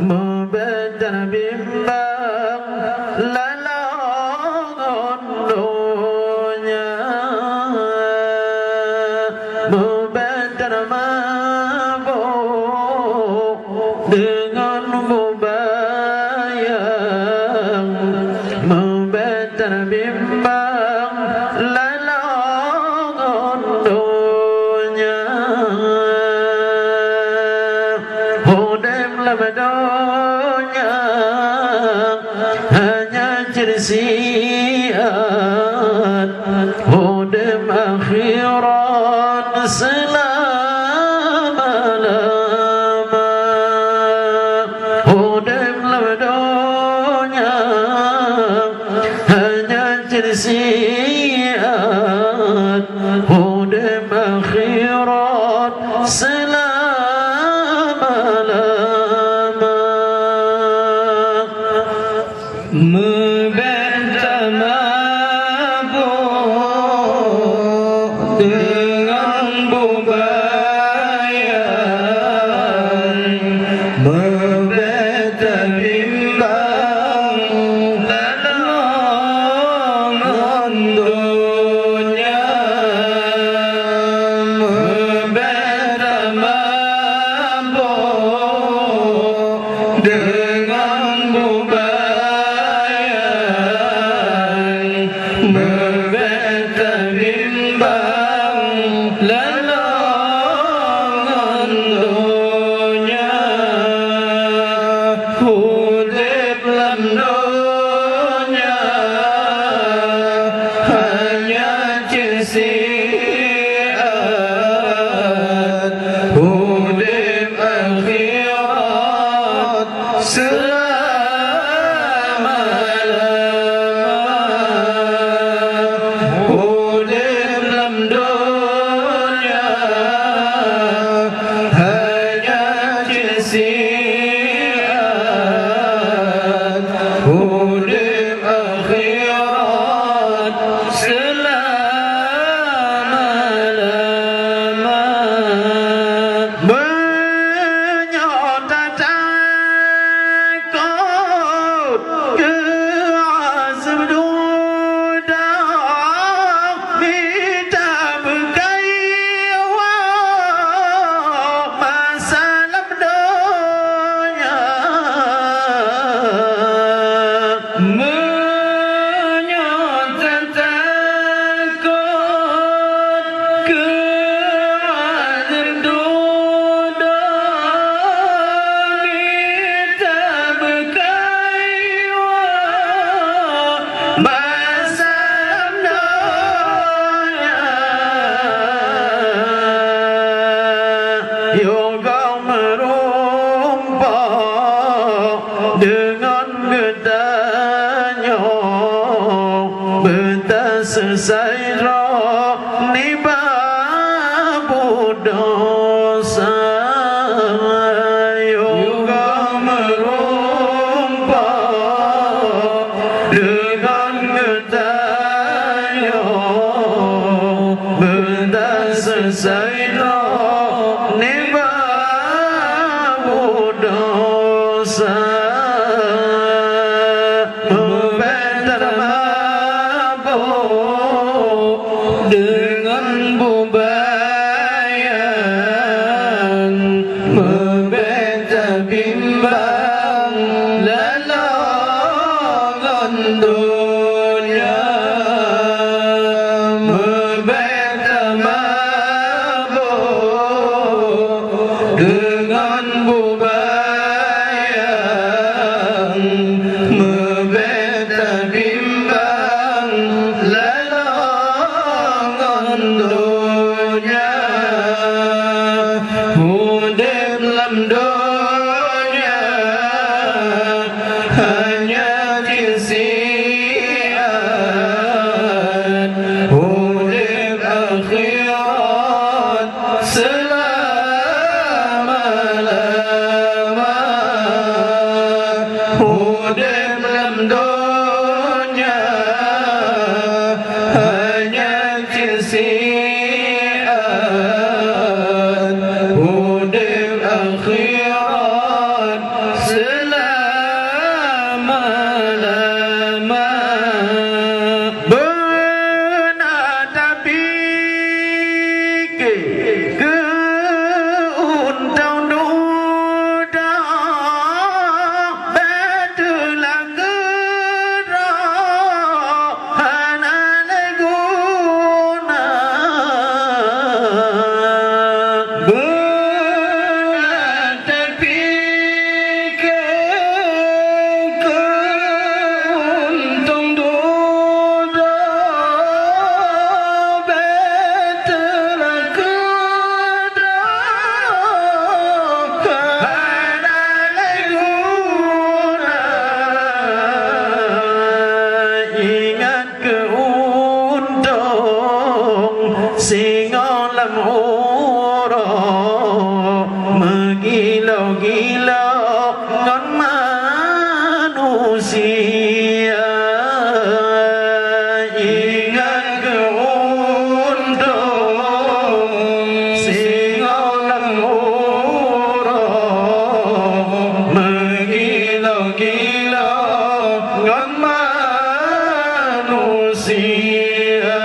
Membaca bimbang lalon dunia, membaca mabuk dengan mubayang, membaca bimbang lalon dunia. Donya hanya cersiat, hodem akhirat selama-lama. Hodem donya hanya cersiat, hodem akhirat selama-lama. Membaca mabuk dengan bubayang, membaca bimbang lalon dunia, membaca mabuk dengan bubayang, membaca bimbang lalon dunia. Hidup dalam dunia hanya cersiat, hidup akhirat yoga merumpah dengan gedanya, bentas selesai roh nibabu dosa. Yoga merumpah dengan gedanya, bentas selesai roh nibabu dosa. Membaca mabuk dengan bubayang, membaca bimbang lalon dunia, membaca mabuk dengan bubayang, membaca bimbang lalon dunia. Hidup dalam dunia hanya cersiat, hidup akhirat selama-lama. Hidup dalam dunia hanya cersiat, hidup akhirat gila-gila dengan manusia. Ingat keuntung singa dan urang menggila-gila dengan manusia.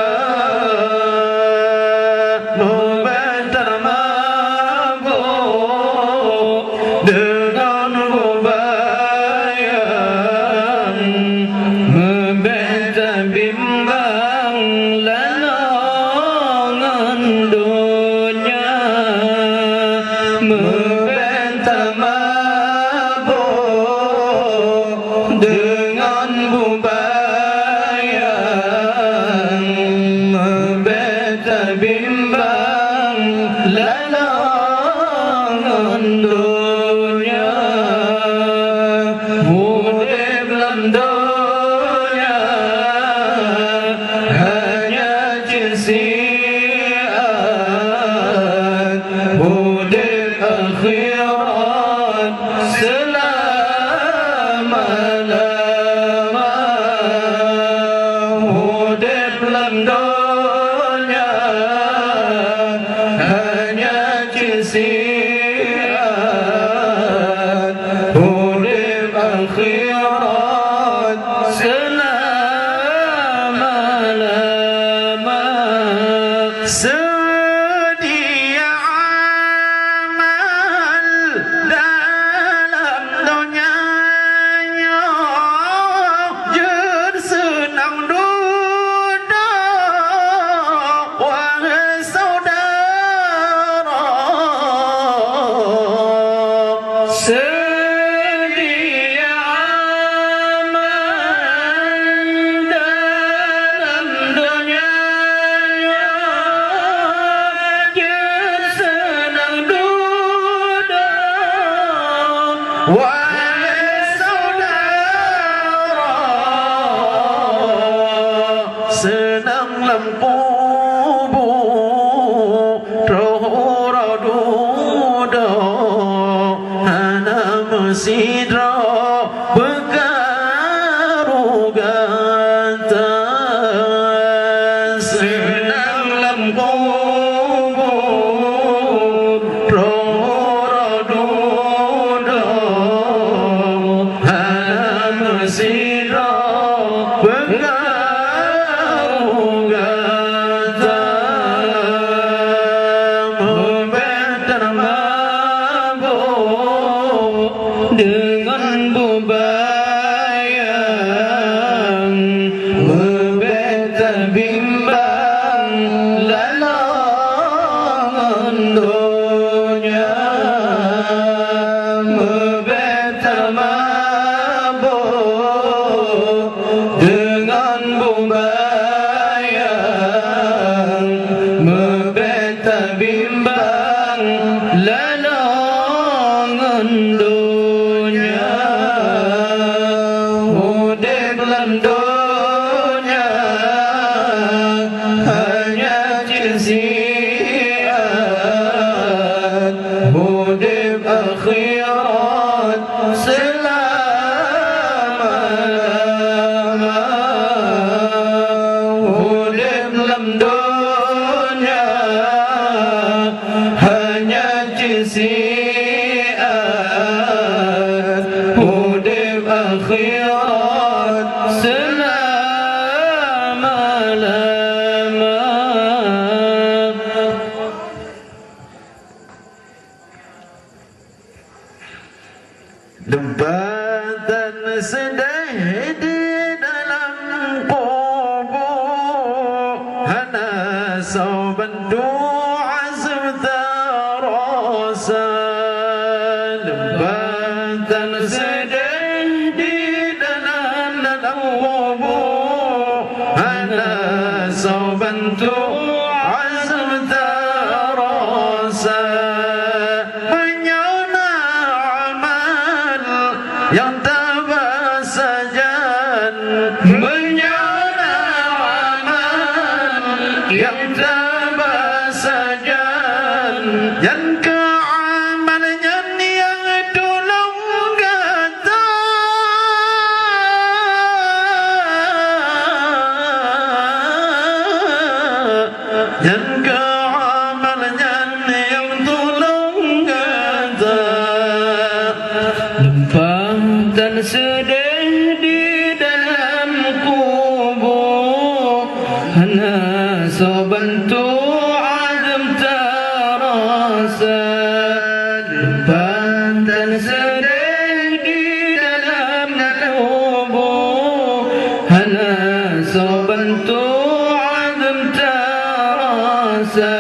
Membentar mabuk dengan bubayan, membentar bimbang lalangan dunia. Membentar mabuk dengan bubayan, membentar bimbang lalangan dunia. Urip dalam dunia hanya jisiat, urip akhirat selama-lama. Urip dalam dunia hanya jisiat, urip akhirat selama-lama. Sedia amal dalam dunianya, jer senang duduk wahai saudara. Sedia amal dalam dunianya, jer senang duduk wahai saudara. Senang lempubu roh raduda hana mesidra begarugata. Senang lempubu roh raduda hana mesidra begarugata. Membentar mabuk dengan bubayan, membentar bimbang lalangan dunia. Membentar mabuk dengan bubayan, membentar bimbang lalangan dunia. Urip dalam dunia hanya jisiat, urip akhirat selama-lama. Urip dalam dunia hanya jisiat, urip akhirat selama-lama. Lembatan sedih di dalam kubur, hana sauban doa serta rasa. Lembatan sedih di dalam kubur, hana sauban doa serta rasa. Menyana amal yang tabasajan, menyana amal yang tabasajan, yang keamalnya niat Lempatan sedih di dalam kubur, hana sabantu azam terasa. Lempatan sedih di dalam kubur, hana sabantu azam terasa.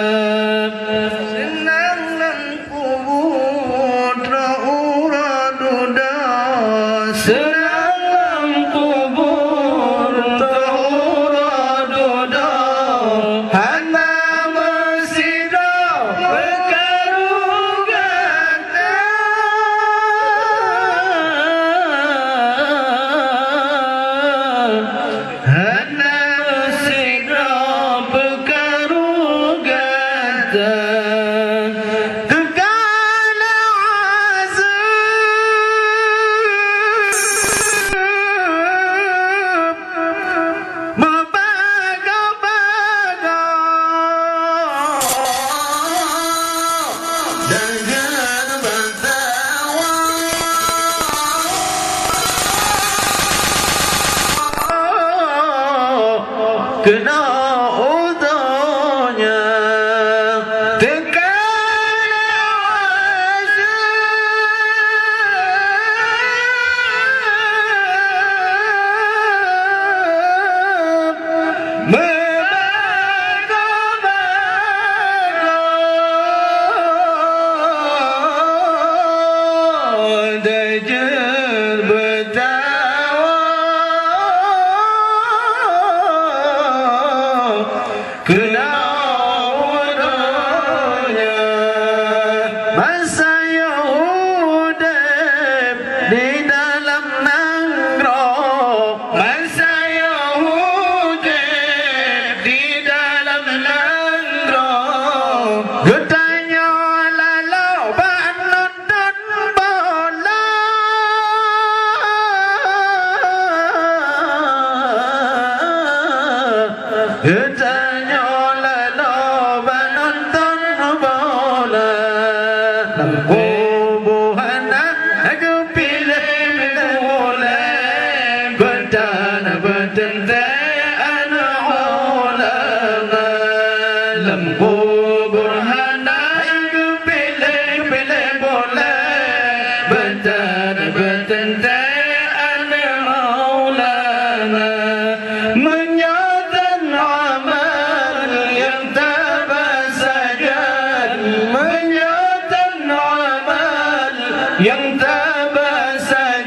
Senang kubur terurah doda, hana mesida berkarugata. Hana mesida berkarugata. Kena udahnya tekan azab membaga-baga dajjal kena udahnya masa Yahudib di dalam nangrok, masa Yahudib di dalam nangrok. Getanya lalau bak nonton bola, getanya kubuhana aku pilih boleh bertana bertentaan ulama. Lam kubuhana aku pilih boleh bertana bertentaan ulama. Menyatan amal yang tabasajan, yang tabasajan.